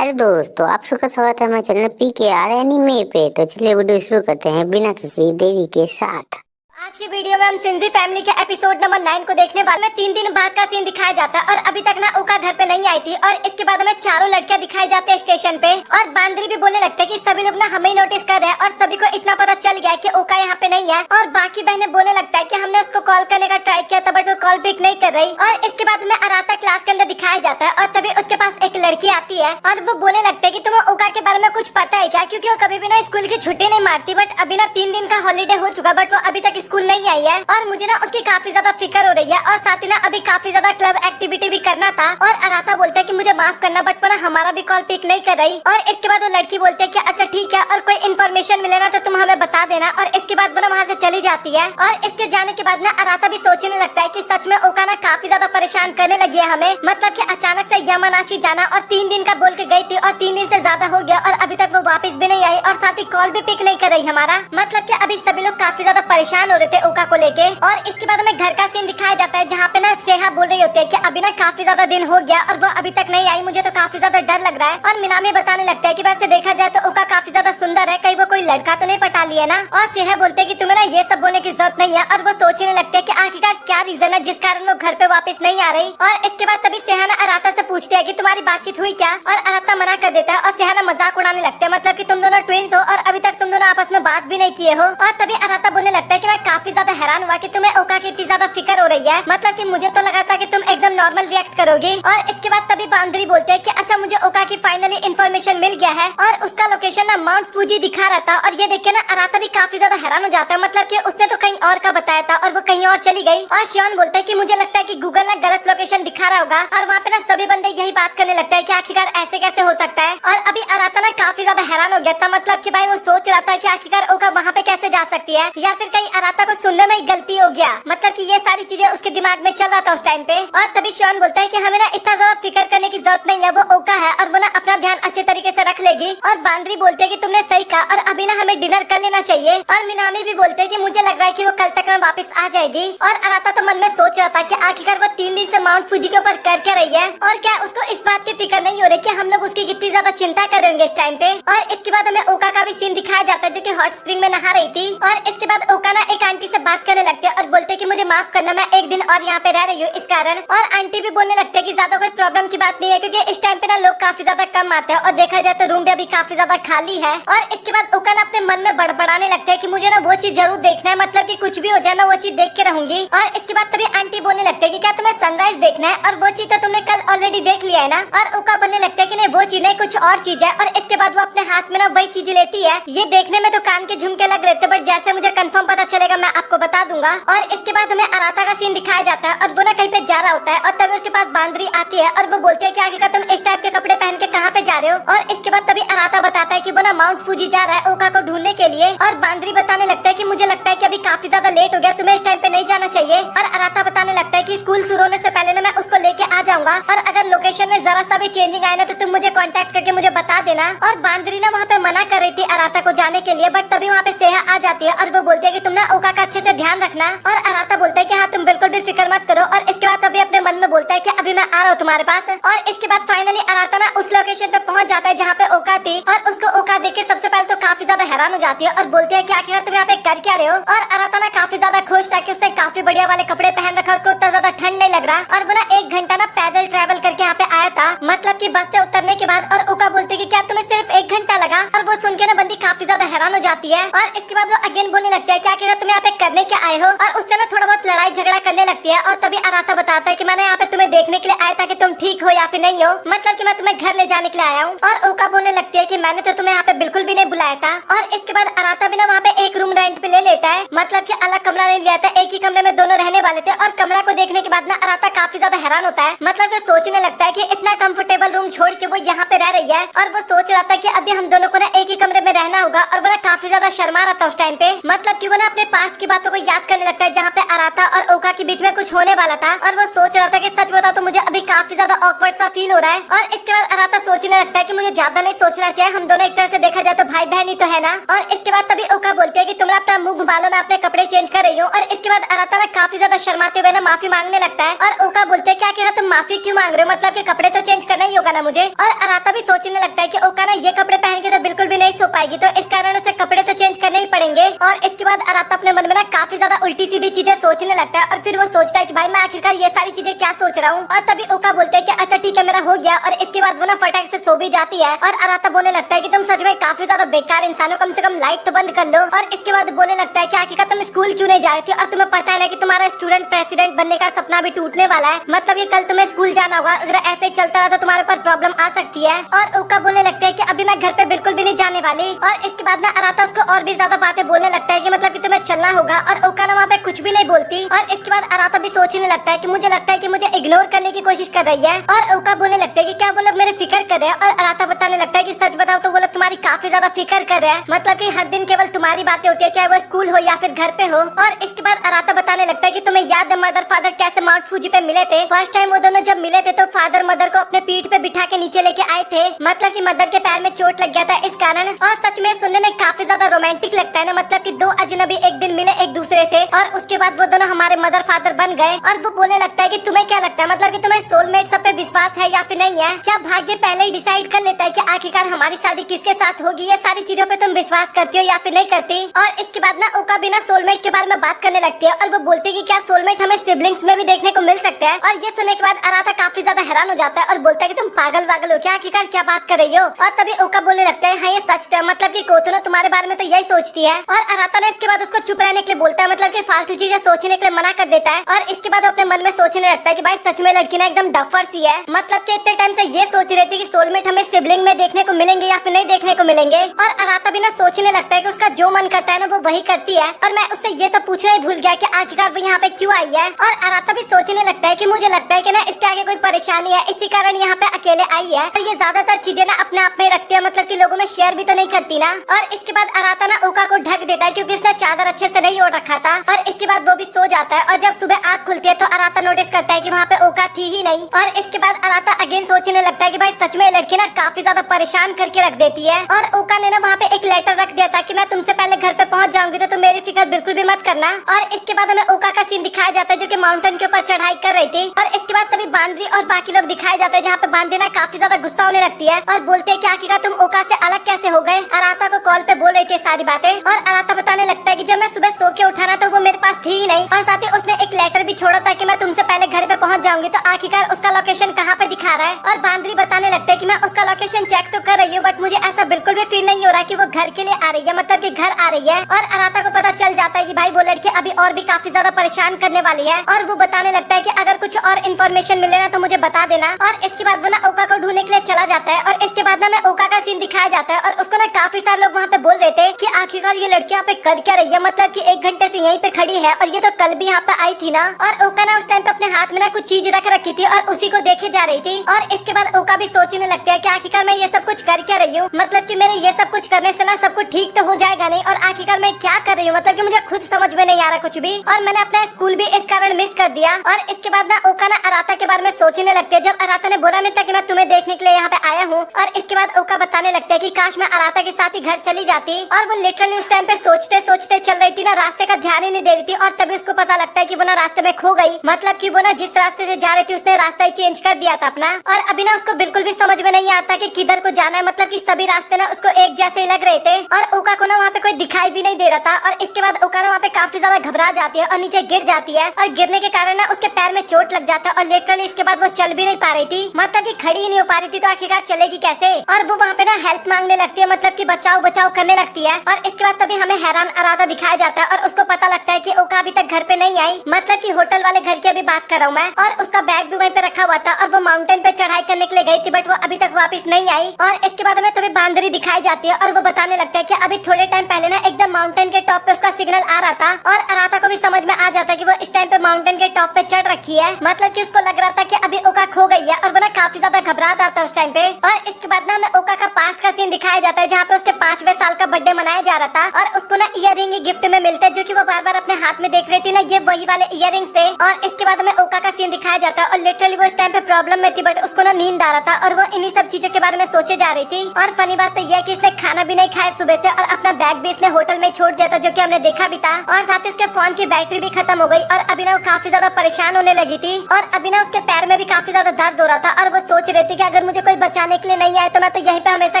Hello दोस्तों, आप सबका स्वागत है हमारे चैनल PKR एनीमे पे। तो चलिए वीडियो शुरू करते हैं बिना किसी देरी के साथ। आज की वीडियो में हम सिंजी फैमिली के एपिसोड नंबर 9 को देखने वाले हैं। 3 दिन बाद का सीन दिखाया जाता है और अभी तक ना ओका घर पे नहीं आई थी और इसके बाद हमें चारों लड़कियां दिखाई जाते हैं स्टेशन पे और बांदरी भी बोलने लगते हैं कि सभी लोग ना हमें ही नोटिस कर रहे हैं और सभी को इतना पता चल गया है कि ओका यहाँ पे नहीं है। और बाकी बहनें बोलने लगता है कि हमने उसको कॉल करने का ट्राई किया था बट वो कॉल पिक नहीं कर रही। और इसके बाद हमें अराता क्लास के अंदर दिखाया जाता है और तभी उसके पास एक लड़की आती है और वो बोलने लगते है कि तुम्हें ओका के बारे में कुछ पता है क्या, क्योंकि वो कभी भी ना स्कूल की छुट्टी नहीं मारती। बट अभी ना 3 दिन का हॉलीडे हो चुका बट वो अभी तक स्कूल नहीं आई है और मुझे ना उसकी काफी ज्यादा फिक्र हो रही है। और साथ ही ना अभी काफी ज्यादा क्लब एक्टिविटी भी करना था और अराता बोलता है कि मुझे माफ करना बट वो ना हमारा भी कॉल पिक नहीं कर रही। और इसके बाद वो लड़की बोलती है कि अच्छा ठीक है और कोई इन्फॉर्मेशन मिले ना तो तुम हमें बता देना। और इसके बाद वो ना वहाँ से चली जाती है और इसके जाने के बाद ना अराता भी सोचने लगता है कि सच में ओका ना काफी ज्यादा परेशान करने लगी है हमें। मतलब कि अचानक से यामानाशी जाना और 3 दिन का बोल के गई थी और 3 दिन से ज्यादा हो गया और अभी तक वो वापस भी नहीं आई और साथ ही कॉल भी पिक नहीं कर रही हमारा। मतलब कि अभी सभी लोग काफी ज्यादा परेशान हो रहे थे ओका को लेके। और इसके बाद हमें घर का सीन दिखाया जाता है जहाँ पे ना सेहा बोल रही होती है कि अभी ना काफी ज्यादा दिन हो गया और वो अभी तक नहीं आई, मुझे तो काफी ज्यादा डर लग रहा है। और मिनामी बताने लगता है कि वैसे देखा जाए तो ओका काफी ज्यादा सुंदर है, कहीं वो कोई लड़का तो नहीं पटा लिया ना। और सेहा बोलते है कि तुम्हें ना ये सब बोलने की जरूरत नहीं है और वो सोचने लगते है कि आखिरकार क्या रीजन है जिस कारण वो घर पे वापस नहीं आ रही। और इसके बाद तभी सेहा ना अराता से पूछती है कि तुम्हारी बातचीत हुई क्या, और अराता मना कर देता है और सेहा ना मजाक उड़ाने लगते है, मतलब कि तुम दोनों ट्विंस हो और अभी तक तुम दोनों आपस में बात भी नहीं किए हो। और तभी अराता बोलने लगता है कि मैं काफी ज्यादा हैरान हुआ कि तुम्हें ओका की इतनी ज्यादा फिक्र हो रही है, मतलब कि मुझे तो लगा था कि तुम एकदम नॉर्मल रिएक्ट करोगी। और इसके बाद तभी बांदरी बोलते हैं कि अच्छा मुझे ओका की फाइनली इन्फॉर्मेशन मिल गया है और उसका लोकेशन ना माउंट फूजी दिखा रहा था। और ये देख के ना अराता भी काफी ज्यादा हैरान हो जाता है, मतलब कि उसने तो कहीं और का बताया था और वो कहीं और चली गई। और शियोन बोलता है कि मुझे लगता है कि गूगल ना गलत लोकेशन दिखा रहा होगा और वहाँ पे ना सभी बंदे यही बात करने लगता है कि आखिरकार ऐसे कैसे हो सकता है। और अभी अराता ना काफी ज्यादा हैरान हो गया था, मतलब कि भाई वो सोच रहा था कि आखिरकार ओका वहाँ पे कैसे जा सकती है या फिर कहीं अराता को सुनने में गलती हो गया, मतलब कि ये सारी चीजें उसके दिमाग में चल रहा था उस टाइम पे। और तभी शियोन बोलता है कि हमें ना इतना ज्यादा फिक्र करने की जरूरत नहीं है, वो ओका है और वो ना अपना ध्यान अच्छे तरीके से रख लेगी। और बांदरी बोलते है कि तुमने सही कहा और अभी ना हमें डिनर कर लेना चाहिए। और मिनामी भी बोलते है कि मुझे लग रहा है कि वो कल तक में वापस आ जाएगी। और अराता तो मन में सोच रहा था कि आखिरकार वो 3 दिन से माउंट फूजी के ऊपर कर क्या रही है और क्या उसको इस बात की फिक्र नहीं हो रही कि हम लोग उसकी कितनी ज्यादा चिंता कर रहे होंगे इस टाइम पे। और इसके बाद हमें ओका का भी सीन दिखाया जाता है जो कि हॉट स्प्रिंग में नहा रही थी। और इसके बाद ओका ना एक आंटी से बात करने लगते है और बोलते है कि मुझे माफ करना, मैं एक दिन और यहाँ पे रह रही हूँ इस कारण। और आंटी भी बोलने लगते है कि ज्यादा कोई प्रॉब्लम की बात नहीं है क्योंकि इस टाइम पे ना लोग काफी ज्यादा कम आते हैं और देखा जाए तो रूम भी अभी काफी ज्यादा खाली है। और इसके बाद ओका ना अपने मन में बड़बड़ाने लगता है कि मुझे ना वो चीज जरूर देखना है, मतलब कि कुछ भी हो जाए ना वो चीज देख के रहूंगी। और इसके बाद तभी आंटी बोलने लगते है कि क्या तुम्हें सनराइज देखना है, और वो चीज तो तुमने कल ऑलरेडी देख लिया है ना। और ओका बोलने लगता है कि नहीं वो चीज नहीं कुछ और चीज है। और इसके बाद वो अपने हाथ में ना वही चीज लेती है, ये देखने में तो कान के झुमके लग रहे थे बट जैसे मुझे कंफर्म पता चलेगा मैं आपको बता दूंगा। और इसके बाद हमें अराता का सीन दिखाया जाता है और वो ना कहीं पे जा रहा होता है और तभी उसके पास बांदरी आती है और वो बोलती है कि आखिरकार तुम इस टाइप के कपड़े पहन के कहाँ पे जा रहे हो। और इसके बाद तभी अराता बताता है कि वो ना माउंट फूजी जा रहा है ओका को ढूंढने के लिए। और बांदरी बताने लगता है कि मुझे लगता है कि अभी काफी ज्यादा लेट हो गया, तुम्हें इस टाइम पे नहीं जाना चाहिए। और अराता बताने लगता है कि स्कूल शुरू होने से पहले ना मैं उसको लेके आ जाऊंगा और अगर लोकेशन में जरा सा भी चेंजिंग आए ना तो तुम मुझे कांटेक्ट करके मुझे बता देना। और बांदरी ना वहाँ पे मना कर रही थी अराता को जाने के लिए बट तभी वहाँ पे सेहा आ जाती है और वो बोलती है कि तुम ना ओका का अच्छे से ध्यान रखना। और अराता बोलता है कि हाँ तुम बिल्कुल भी फिक्र मत करो। और इसके बाद तभी अपने मन में बोलता है कि अभी मैं आ रहा हूँ तुम्हारे पास। और इसके बाद फाइनली अराता ना उस लोकेशन पे पहुंच जाता है जहाँ पे ओका थी और उसको ओका देख के सबसे पहले तो काफी ज्यादा हैरान हो जाती है और बोलती है कि आखिर तुम यहाँ पे कर क्या रहे हो। और अराता ना काफी ज्यादा खुश था कि उसने काफी बढ़िया वाले कपड़े पहन रखा, उसको उतना ज्यादा ठंड नहीं लग रहा। और वो ना 1 घंटा ना पैदल ट्रेवल करके यहाँ पे आया था, मतलब कि बस से उतरने के बाद। और ओका बोलती है कि क्या तुम्हें सिर्फ 1 घंटा लगा, और वो सुन के ना बंदी काफी ज्यादा हैरान हो जाती है। और इसके बाद वो अगेन बोलने लगता है कि आखिर तुम यहाँ पे करने क्या आए हो, और उससे ना थोड़ा बहुत लड़ाई झगड़ा करने लगती है। और तभी अराता बताता है कि मैंने यहाँ पे तुम्हें देखने के लिए आया था कि तुम ठीक हो या फिर नहीं हो, मतलब कि मैं तुम्हें घर ले जाने के लिए आया हूँ। और ओका बोलने लगती है कि मैंने तो तुम्हें यहाँ पे बिल्कुल भी नहीं बुलाया था। और इसके बाद अराता भी ना वहाँ पे एक रूम रेंट पे ले लेता है, मतलब कि अलग कमरा नहीं लिया था, एक ही कमरे में दोनों रहने वाले थे। और कमरा को देखने के बाद ना अराता काफी ज्यादा हैरान होता है, मतलब कि सोचने लगता है कि इतना कंफर्टेबल रूम छोड़ के वो यहाँ पे रह रही है। और वो सोच रहा था कि अभी हम दोनों को ना एक ही कमरे में रहना होगा। और वो ना काफी ज्यादा शर्मा रहा था उस टाइम पे, मतलब कि वो ना अपने पास्ट की बातों को याद करने लगता है जहाँ पे अराता और ओका के बीच में कुछ होने वाला था। और वो सोच रहा था कि सच बताओ तो मुझे अभी काफी ज्यादा ऑकवर्ड सा फील हो रहा है। और इसके बाद अराता सोचने लगता है कि मुझे ज्यादा नहीं सोचना चाहिए, हम दोनों एक तरह से देखा जाए तो भाई बहन ही तो है ना। और इसके बाद तभी ओका बोलती है कि तुम अपना मुंह घुमा लो, मैं अपने कपड़े चेंज कर रही हूँ। और इसके बाद अराता ना काफी ज्यादा शर्माते हुए ना माफी मांगने लगता है और ओका बोलते हैं कि आखिर तुम माफी क्यों मांग रहे हो, मतलब कि कपड़े तो चेंज करना ही होगा ना मुझे। और अराता भी सोचने लगता है कि ओका ना ये कपड़े पहन के तो बिल्कुल भी नहीं सो पाएगी, तो इस कारण उसे कपड़े तो चेंज करने ही पड़ेंगे। और इसके बाद अराता अपने मन में ना काफी ज्यादा उल्टी सीधी चीजें सोचने लगता है और फिर वो सोचता है कि भाई मैं आखिरकार ये सारी चीजें क्या सोच रहा हूँ। और तभी ओका बोलते हैं कि अच्छा ठीक है मेरा हो गया। और इसके बाद वो ना फटाक से सो भी जाती है और अराता बोलने लगता है कि तुम सच में काफी ज्यादा बेकार इंसान हो, कम से कम लाइट तो बंद कर लो। और इसके बाद बोलने लगता है कि आखिरकार तुम स्कूल क्यों नहीं जा रही थी, और तुम्हें पता है ना कि तुम्हारा स्टूडेंट प्रेसिडेंट बनने का सपना भी टूटने वाला है, मतलब ये कल तुम्हें स्कूल जाना होगा, अगर ऐसे ही चलता रहा तो तुम्हारे ऊपर प्रॉब्लम आ सकती है। और ओका बोलने लगता है कि अभी मैं घर पे बिल्कुल भी नहीं जाने वाली। और इसके बाद ना अराता उसको और भी ज्यादा बातें बोलने लगता है कि मतलब कि तुम्हें चलना होगा, और ओका ना वहाँ पे कुछ भी नहीं बोलती। और इसके बाद अराता भी सोचने लगता है कि मुझे लगता है कि मुझे इग्नोर करने की कोशिश कर रही है। और ओका बोलने लगता है कि क्या वो लोग मेरे फिक्र कर रहे हैं। और अराता बताने लगता है कि सच बताओ तो वो लोग तुम्हारी काफी ज्यादा फिक्र कर रहे हैं, मतलब कि हर दिन केवल तुम्हारी बातें होती है, चाहे वो स्कूल हो या फिर घर पे हो। और इसके बाद अराता बताने लगता है कि तुम्हें याद है मदर फादर कैसे माउंट फूजी पे मिले थे। फर्स्ट टाइम वो दोनों जब मिले थे तो फादर मदर को अपने पीठ पे बिठा के नीचे लेके आए थे, मतलब कि मदर के पैर में चोट लग गया था इस कारण। और सच में सुनने में काफी ज्यादा रोमांटिक लगता है ना, मतलब कि दो अजनबी एक दिन मिले एक दूसरे से और उसके बाद वो दोनों हमारे मदर फादर बन गए। और वो बोलने लगता है कि तुम्हें क्या लगता है, मतलब कि तुम्हें सोलमेट सब पे विश्वास है या फिर नहीं है, क्या भाग्य पहले ही डिसाइड कर लेता है कि आखिरकार हमारी शादी किसके साथ होगी, ये सारी चीजों पे तुम विश्वास करती हो या फिर नहीं करती। और इसके बाद ना ओका बिना सोलमेट के बारे में बात करने लगती है और वो बोलती है कि क्या सोलमेट हमें सिबलिंग्स में भी देखने को मिल सकता है। और ये सुनने के बाद अराता काफी ज्यादा हैरान हो जाता है और बोलता है कि तुम पागल वागल हो क्या, आखिरकार क्या बात कर रही हो। और तभी ओका बोलने लगता है हाँ ये सच है, मतलब कि कोतुनो तुम्हारे बारे में तो यही सोचती है। और अराता ने इसके बाद उसको चुप रहने के लिए बोलता है, मतलब कि फालतू चीजें सोचने के लिए मना कर देता है। और इसके बाद अपने मन में सोचने लगता है कि भाई सच में लड़की ना एकदम डफर सी है, मतलब कि इतने टाइम से ये सोच रही थी कि सोलमेट हमें सिबलिंग में देखने को मिलेंगे या फिर नहीं देखने को मिलेंगे। और अराता भी ना सोचने लगता है कि उसका जो मन करता है ना वो वही करती है। और मैं उससे ये तो पूछना ही भूल गया कि आखिरकार वो यहाँ पे क्यों आई है। और अराता भी सोचने लगता है कि मुझे लगता है कि ना इसके आगे कोई परेशानी है, इसी कारण यहाँ पे अकेले आई है। और ये ज्यादातर चीजें ना अपने आप में रखती है, मतलब कि लोगों में शेयर भी तो नहीं करती ना। और इसके बाद अराता ना ओका को ढक देता है क्योंकि उसने चादर अच्छे से नहीं ओढ़ रखा था। और इसके बाद वो भी सो जाता है और जब सुबह आँख खुलती है तो अराता नोटिस करता है कि वहाँ पे ओका थी ही नहीं। और इसके बाद अराता अगेन सोचने लगता है कि भाई सच में लड़की ना काफी ज्यादा परेशान करके रख देती है। और ओका ने ना वहाँ पे एक लेटर रख दिया था कि मैं तुमसे पहले घर पे पहुँच जाऊंगी तो तुम मेरी फिक्र बिल्कुल भी मत करना। और इसके बाद हमें ओका का सीन दिखाया जाता है जो कि माउंटेन के ऊपर चढ़ाई कर रही थी। और इसके बाद तभी बांद्री और बाकी लोग दिखाए जाते हैं जहाँ पे बांद्री ना काफी ज्यादा गुस्सा होने लगती है और बोलते हैं कि आखिरकार तुम ओका से अलग कैसे हो गए। अराता को कॉल पे बोल रही थी सारी बातें और अराता बताने लगता है कि जब मैं सुबह सो के उठा ना तो वो मेरे पास थी ही नहीं, और साथ ही उसने एक लेटर भी छोड़ा था कि मैं तुमसे पहले घर पे पहुंच जाऊंगी, तो आखिरकार उसका लोकेशन कहाँ पे दिखा रहा है। और बांद्री बताने लगता है कि मैं उसका लोकेशन चेक तो कर रही हूँ बट मुझे ऐसा बिल्कुल भी फील नहीं हो रहा कि वो घर के लिए आ रही है, मतलब कि घर आ रही है। और अराता को पता चल जाता है कि भाई वो लड़की अभी और भी काफी ज्यादा परेशान करने वाली है। और वो बताने लगता है कि अगर कुछ और इन्फॉर्मेशन मिले ना तो मुझे बता देना। और इसके बाद वो ना ओका को ढूंढने के लिए चला जाता है। और इसके बाद ना मैं ओका का सीन दिखाया जाता है और उसको ना काफी सारे लोग वहाँ पे बोल रहे थे कि आखिरकार ये लड़की यहाँ पे कर क्या रही है, मतलब कि 1 घंटे से यहीं पे खड़ी है और ये तो कल भी यहाँ पे आई थी ना। और ओका ना उस टाइम पे अपने हाथ में ना कुछ चीज रख रखी थी और उसी को देखे जा रही थी। और इसके बाद ओका भी सोचने लगता है कि आखिरकार मैं ये सब कुछ कर क्या रही हूँ, मतलब कि मेरे ये सब कुछ करने से ना सब कुछ ठीक तो हो जाएगा नहीं, और आखिरकार मैं क्या कर रही हूँ, मतलब कि मुझे खुद समझ में नहीं आ रहा कुछ भी। और मैंने अपना स्कूल भी इस कारण मिस कर दिया। और इसके बाद ना ओका ना अराता के बारे में सोचने लगती है जब अराता ने बोला नहीं था कि मैं तुम्हें देखने के लिए यहाँ पे आया हूँ। और इसके बाद ओका बताने लगता है कि काश मैं अराता के साथ ही घर चली जाती। और वो लिटरली उस टाइम पे सोचते सोचते चल रही थी ना, रास्ते का ध्यान ही नहीं दे रही थी। और तभी उसको पता लगता है कि वो ना रास्ते में खो गई, मतलब कि वो ना जिस रास्ते से जा रही थी उसने रास्ता ही चेंज कर दिया था अपना। और अभी ना उसको बिल्कुल भी समझ में नहीं आता कि किधर को जाना है, मतलब कि सभी रास्ते ना उसको एक जैसे ही लग रहे थे। और ओका को ना वहाँ पे कोई दिखाई भी नहीं दे रहा था। और इसके बाद ओका ना वहाँ पे काफी ज्यादा घबरा जाती है और नीचे गिर जाती है। और गिरने के कारण ना उसके पैर में चोट लग जाता है और लिटरली इसके बाद वो चल भी नहीं पा रही थी, मतलब कि खड़ी ही नहीं हो पा रही थी, तो आखिरकार चलेगी कैसे। और वो वहाँ पे ना हेल्प मांगने लगती है, मतलब कि बचाओ बचाओ करने लगती है। और इसके बाद तभी हमें हैरान अराता दिखाया जाता है और उसको पता लगता है कि ओका अभी तक घर पे नहीं आई, मतलब कि होटल वाले घर की अभी बात कर रहा हूँ मैं। और उसका बैग भी वहीं पे रखा हुआ था और वो माउंटेन पे चढ़ाई करने के लिए गई थी बट वो अभी तक वापस नहीं आई। और इसके बाद हमें तभी बांदरी दिखाई जाती है और वो बताने लगता है कि अभी थोड़े टाइम पहले ना एकदम माउंटेन के टॉप पे उसका सिग्नल आ रहा था। और अराता को भी समझ में आ जाता है कि वो इस टाइम पे माउंटेन के टॉप पे चढ़ रखी है, मतलब कि उसको लग रहा था कि अभी ओका खो गई है। और वो ना काफी ज्यादा घबरा जाता है उस टाइम पे। और इसके बाद ना हमें ओका का पास्ट का सीन दिखाया जाता है जहाँ पे उसके 5वें साल का बर्थडे मनाया जा रहा था और उसको ना इयररिंग गिफ्ट में मिलते हैं जो कि वो बार बार अपने हाथ में देख रही थी ना, ये वही वाले इयररिंग्स थे। और इसके बाद हमें ओका का सीन दिखाया जाता है और लिटरली वो इस टाइम पे प्रॉब्लम में थी, बट उसको ना नींद आ रहा था और वो इन्हीं सब चीजों के बारे में सोचे जा रही थी। और फनी बात तो यह है कि इसने खाना भी नहीं खाया सुबह से और अपना बैग भी इसने होटल में छोड़ दिया था, जो कि हमने देखा भी था। और साथ ही उसके फोन की बैटरी भी खत्म हो गई और अभी ना वो काफी ज्यादा परेशान होने लगी थी और अभी ना उसके पैर में भी काफी ज्यादा दर्द हो रहा था और वो सोच रही थी कि अगर मुझे कोई बचाने के लिए नहीं आए तो मैं तो यहीं पे हमेशा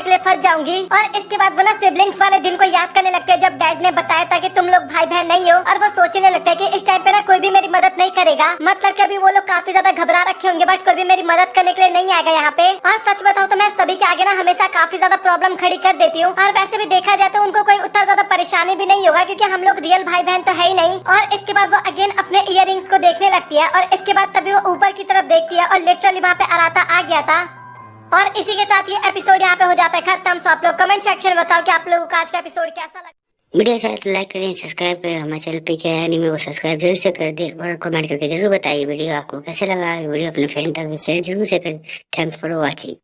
के लिए फंस जाऊंगी। और इसके बाद वो ना सिबलिंग्स वाले दिन को याद करने लगते हैं जब डैड ने बताया था कि तुम लोग भाई बहन नहीं हो, और वो सोचने लगता है कि इस टाइम पे ना कोई भी मेरी मदद नहीं करेगा। मतलब कि अभी वो लोग काफी ज्यादा घबरा रखे होंगे, बट कोई भी मेरी मदद करने के लिए नहीं आएगा यहाँ पे। और सच बताओ तो मैं सभी के आगे ना हमेशा काफी ज्यादा प्रॉब्लम खड़ी कर देती हूँ, और वैसे भी देखा जाए तो उनको कोई उतना ज्यादा परेशानी भी नहीं होगा क्योंकि हम लोग रियल भाई बहन तो है ही नहीं। और इसके बाद वो अगेन अपने इयररिंग्स को देखने लगती है और इसके बाद तभी वो ऊपर की तरफ देखती है और लिटरली वहाँ पे अराता आ गया था। और इसी के साथ ये एपिसोड यहाँ पे हो जाता है खत्म। तो आप लोग कमेंट सेक्शन में बताओ कि आप लोगों को आज का एपिसोड कैसा लगा। वीडियो अच्छा तो लाइक करें, सब्सक्राइब करें, हमारे चैनल पे क्या है एनीमे वो सब्सक्राइब जरूर से कर दे और कमेंट करके जरूर बताइए वीडियो आपको कैसे लगा। वीडियो अपने फ्रेंड तक शेयर जरूर से करें। Thanks for watching.